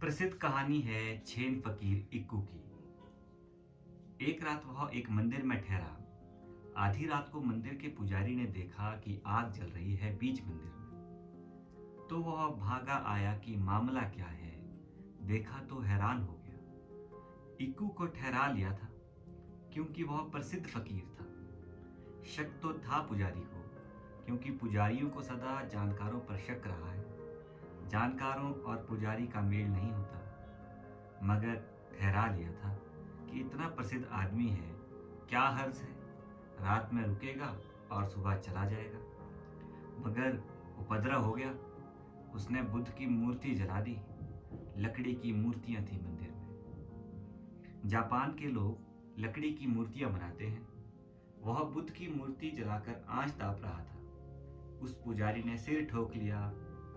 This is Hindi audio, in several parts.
प्रसिद्ध कहानी है छेन फकीर इक्कू की। एक रात वह एक मंदिर में ठहरा। आधी रात को मंदिर के पुजारी ने देखा कि आग जल रही है बीच मंदिर में। तो वह भागा आया कि मामला क्या है। देखा तो हैरान हो गया। इक्कू को ठहरा लिया था क्योंकि वह प्रसिद्ध फकीर था। शक तो था पुजारी को, क्योंकि पुजारियों को सदा जानकारों पर शक रहा है। जानकारों और पुजारी का मेल नहीं होता। मगर ठहरा लिया था कि इतना प्रसिद्ध आदमी है, क्या हर्ज है, रात में रुकेगा और सुबह चला जाएगा। मगर उपद्रव हो गया। उसने बुद्ध की मूर्ति जला दी। लकड़ी की मूर्तियां थी मंदिर में। जापान के लोग लकड़ी की मूर्तियां बनाते हैं। वह बुद्ध की मूर्ति जलाकर आंच ताप रहा था। उस पुजारी ने सिर ठोक लिया।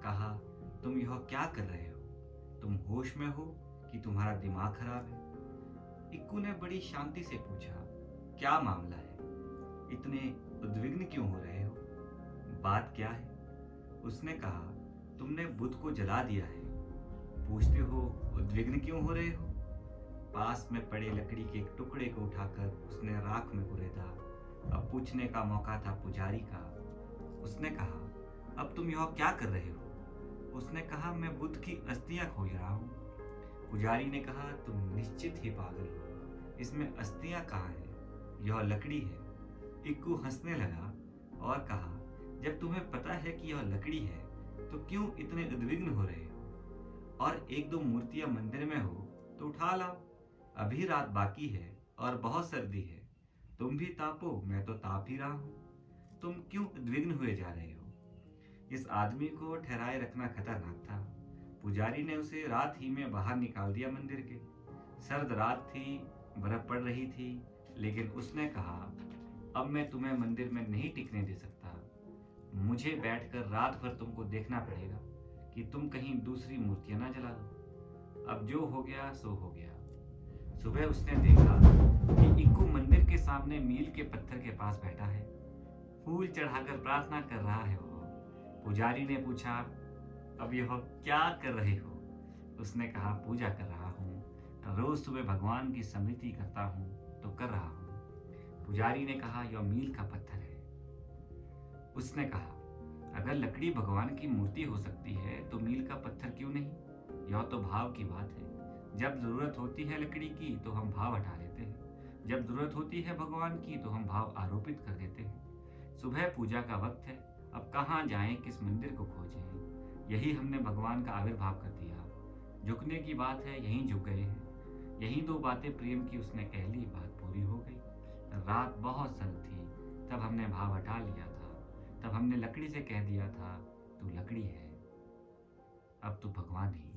कहा, तुम यह क्या कर रहे हो? तुम होश में हो कि तुम्हारा दिमाग खराब है? इक्कू ने बड़ी शांति से पूछा, क्या मामला है? इतने उद्विग्न क्यों हो रहे हो? बात क्या है? उसने कहा, तुमने बुद्ध को जला दिया है। पूछते हो उद्विग्न क्यों हो रहे हो? पास में पड़े लकड़ी के एक टुकड़े को उठाकर उसने राख में कुरेदा। अब पूछने का मौका था पुजारी का। उसने कहा, अब तुम यह क्या कर रहे हो? उसने कहा, मैं बुद्ध की अस्थियां खोज रहा हूं। पुजारी ने कहा, तुम निश्चित ही पागल हो। इसमें अस्थियां कहाँ है? यह लकड़ी है। इक्कू हंसने लगा और कहा, जब तुम्हें पता है कि यह लकड़ी है तो क्यों इतने उद्विग्न हो रहे हो? और एक दो मूर्तियां मंदिर में हो तो उठा लाओ। अभी रात बाकी है और बहुत सर्दी है। तुम भी तापो, मैं तो ताप ही रहा हूं। तुम क्यों उद्विग्न हुए जा रहे हो? इस आदमी को ठहराए रखना खतरनाक था। पुजारी ने उसे रात ही में बाहर निकाल दिया मंदिर के। सर्द रात थी, बर्फ पड़ रही थी, लेकिन उसने कहा, अब मैं तुम्हें मंदिर में नहीं टिकने दे सकता। मुझे बैठकर रात भर तुमको देखना पड़ेगा कि तुम कहीं दूसरी मूर्तियां ना जला दो। अब जो हो गया सो हो गया। सुबह उसने देखा कि इक्कू मंदिर के सामने मील के पत्थर के पास बैठा है। फूल चढ़ाकर प्रार्थना कर रहा है वो। पुजारी ने पूछा, अब यह क्या कर रहे हो? उसने कहा, पूजा कर रहा हूँ। रोज सुबह भगवान की स्मृति करता हूँ तो कर रहा हूँ। पुजारी ने कहा, यह मील का पत्थर है। उसने कहा, अगर लकड़ी भगवान की मूर्ति हो सकती है तो मील का पत्थर क्यों नहीं? यह तो भाव की बात है। जब जरूरत होती है लकड़ी की तो हम भाव हटा लेते हैं। जब जरूरत होती है भगवान की तो हम भाव आरोपित कर देते हैं। सुबह पूजा का वक्त है। अब कहाँ जाएं, किस मंदिर को खोजें? यही हमने भगवान का आविर्भाव कर दिया। झुकने की बात है, यहीं झुक गए हैं। यही दो बातें प्रेम की उसने कह ली, बात पूरी हो गई। रात बहुत सर्द थी, तब हमने भाव हटा लिया था। तब हमने लकड़ी से कह दिया था, तू लकड़ी है, अब तू भगवान ही।